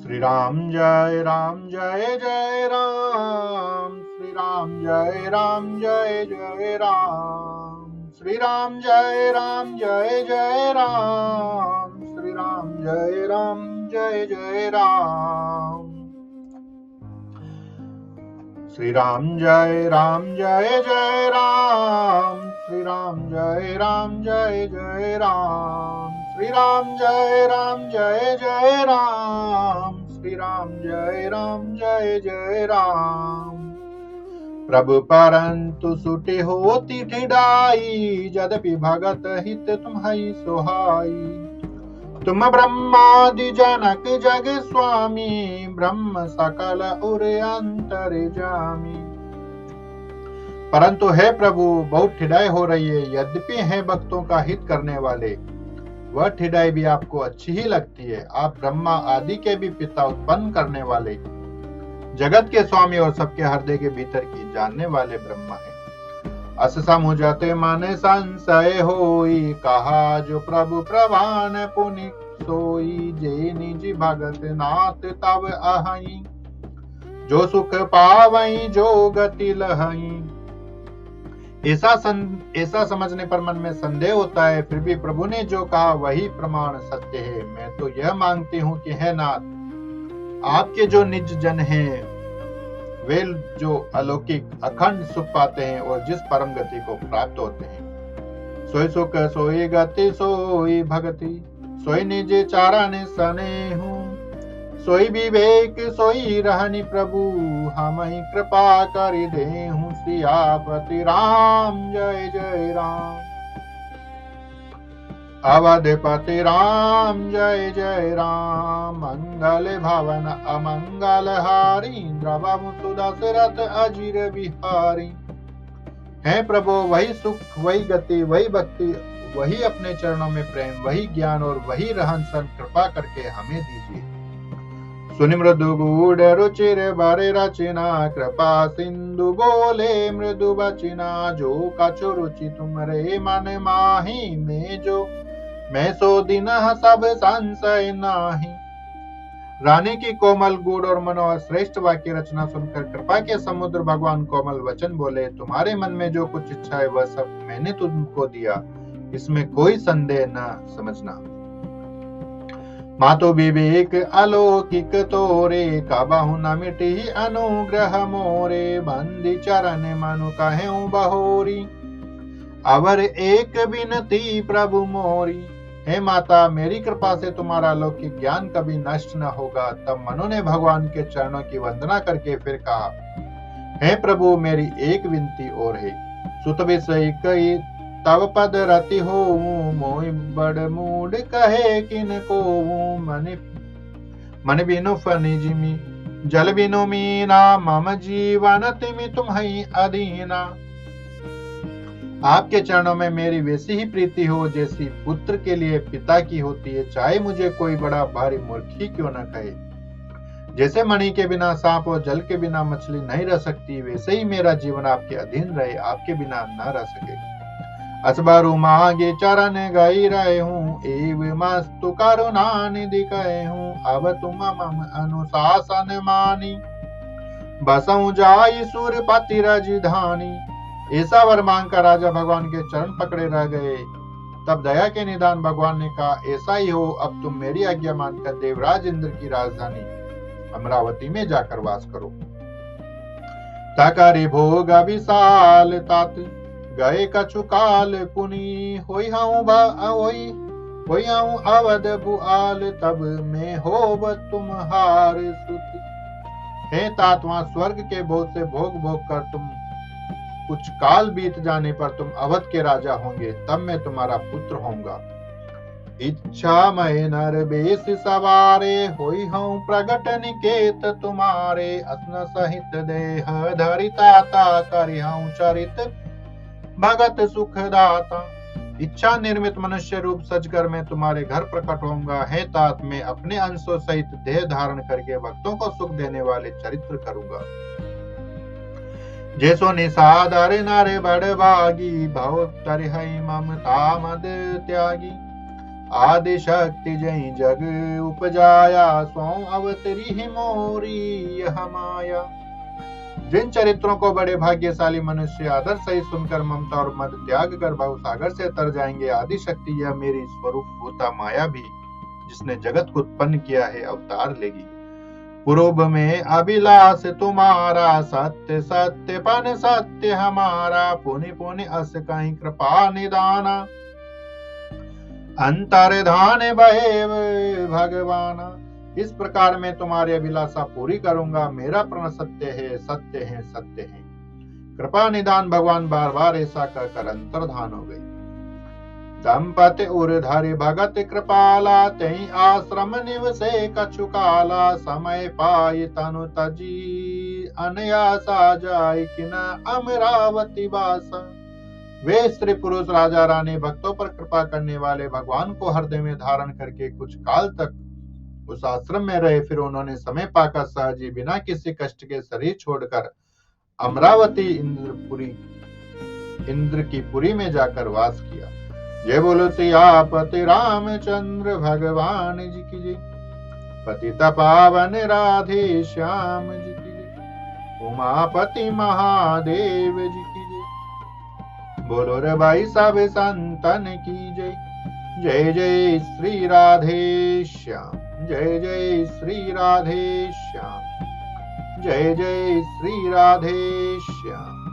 श्री राम जय राम जय जय राम, श्री राम जय राम जय जय राम, श्री राम जय राम जय जय राम, श्री राम जय राम जय जय राम, श्री राम जय राम जय जय राम, श्री राम जय राम जय जय राम, श्री राम जय राम जय जय राम, श्री राम जय राम जय जय राम। प्रभु परंतु सुटे होती ठिडाई, जदपि भगत हित तुम्हारी सोहाई। तुम ब्रह्मादि जनक जग स्वामी, ब्रह्म सकल उर अंतर जामी। परंतु हे प्रभु, बहुत ठिडाई हो रही है। यद्यपि है भक्तों का हित करने वाले, वह ठिडाई भी आपको अच्छी ही लगती है। आप ब्रह्मा आदि के भी पिता, उत्पन्न करने वाले, जगत के स्वामी और सबके हृदय के भीतर की जानने वाले ब्रह्मा है। अस समुझते मन संशय होई, कहा जो प्रभु प्रवान पुनि सोई। जे निज भगत नाथ तब आहई, जो सुख पावई जो गति लहई। ऐसा समझने पर मन में संदेह होता है, फिर भी प्रभु ने जो कहा वही प्रमाण सत्य है। मैं तो यह मांगती हूँ कि हे नाथ, आपके जो निज जन हैं, वे जो अलौकिक अखंड सुख पाते हैं और जिस परम गति को प्राप्त होते हैं, सोई सुख सोई गति सोई भगति, सोई निज चारण सने हूँ। सोई विवेक सोई रहनि प्रभु, हम ही कृपा कर दे हूँ। सियापति राम जय जय राम, अवधपति राम जय जय राम। मंगल भवन अमंगल हारी, द्रवम सुदशरथ अजिर विहारी। है प्रभु वही सुख, वही गति, वही भक्ति, वही अपने चरणों में प्रेम, वही ज्ञान और वही रहन सहन कृपा करके हमें दीजिए। सुनि मृदु गूढ़ रुचिर बारे रचना, कृपा सिंधु बोले मृदु बचना। जो कछु रुचि तुमरे मन माही, में जो मैं सो दिन सब संशय नाही। रानी की कोमल गूढ़ और मनोहर श्रेष्ठ वाक्य रचना सुनकर कृपा के समुद्र भगवान कोमल वचन बोले, तुम्हारे मन में जो कुछ इच्छा है वह सब मैंने तुमको दिया, इसमें कोई संदेह न समझना। मातो विवेक अलौकिक तोरे, कबहु न मिटी अनुग्रह मोरे। बंदी चरण मनु कहूँ बहोरी, अवर एक बिनती प्रभु मोरी। हे माता, मेरी कृपा से तुम्हारा अलौकिक ज्ञान कभी नष्ट न होगा। तब मनु ने भगवान के चरणों की वंदना करके फिर कहा, हे प्रभु, मेरी एक विनती और है। सुत विषय कई तब पद रति हो, मोहि बड़ मूड कहे किन को। मन बिनु फनि जिमी, जल बिनु मीना। मम जीवन तिमि तुम्हि अधीना। आपके चरणों में मेरी वैसी ही प्रीति हो जैसी पुत्र के लिए पिता की होती है, चाहे मुझे कोई बड़ा भारी मूर्ख ही क्यों न कहे। जैसे मणि के बिना सांप और जल के बिना मछली नहीं रह सकती, वैसे ही मेरा जीवन आपके अधीन रहे, आपके बिना न रह सके। असबारु मांगे चरण गई रहे हूँ, एव मस्तु करुणा निधि कहे हूँ। अब तुम मम अनुशासन मानी, बसऊं जाई सुरपति राजधानी। ऐसा वर मांग कर राजा भगवान के चरण पकड़े रह गए। तब दया के निदान भगवान ने कहा, ऐसा ही हो, अब तुम मेरी आज्ञा मानकर देवराज इंद्र की राजधानी अमरावती में जाकर वास करो। तकरि भोग विशाल तात, गए कछु काल पुनि। होई हूँ अवध बुआल, तब में होब तुम्हार सुत। हे तात, वहां स्वर्ग के बहुत से भोग भोग कर तुम कुछ काल बीत जाने पर तुम अवध के राजा होंगे, तब मैं तुम्हारा पुत्र होऊंगा। इच्छा मैं नर बेस सवारे, होई हूँ प्रगट निकेत तुम्हारे। असन सहित देह धरिताता, करि हूँ चरित भगत सुखदाता। इच्छा निर्मित मनुष्य रूप सजकर मैं तुम्हारे घर प्रकट होऊंगा। हे तात, मैं अपने अंशों सहित देह धारण करके भक्तों को सुख देने वाले चरित्र करूंगा। जैसो निषादर नर बड़ भागी, भव तरहि ममता मद त्यागी। आदि शक्ति जय जग उपजाया, सो अवतरी मोरी यह माया। जिन चरित्रों को बड़े भाग्यशाली मनुष्य आदर सही सुनकर ममता और मद त्याग कर बहु सागर से तर जाएंगे, आदि शक्ति यह मेरी स्वरूप भूता माया भी, जिसने जगत को उत्पन्न किया है, अवतार लेगी। पूर्व में अभिलाष तुम्हारा, सत्य सत्य पन सत्य हमारा, पुनि पुनि अस कहीं कृपा निदाना, अंतर्धान भय भगवाना। इस प्रकार मैं तुम्हारी अभिलाषा पूरी करूंगा, मेरा प्रण सत्य है, सत्य है, सत्य है। कृपा निदान भगवान बार बार ऐसा कहकर अंतर्धान हो गई। दंपति उर्धरि भगत कृपाला, तई आश्रम निवसे कछु काला, समय पाई तनु तजी अनयासा, जाय कि न अमरावती वासा। वे स्त्री पुरुष राजा रानी भक्तों पर कृपा करने वाले भगवान को हृदय में धारण करके कुछ काल तक उस आश्रम में रहे। फिर उन्होंने समय पाकर सहज ही बिना किसी कष्ट के शरीर छोड़कर अमरावती इंद्र की पुरी में जाकर वास किया। जय बोलो सियापति रामचंद्र भगवान जी की जय। पतित पावन राधे श्याम जी की जय। उमापति महादेव जी की जय। बोलो रे भाई सब संतन की जय। जय जय श्री राधे श्याम, जय जय श्री राधे श्याम, जय जय श्री राधे श्याम।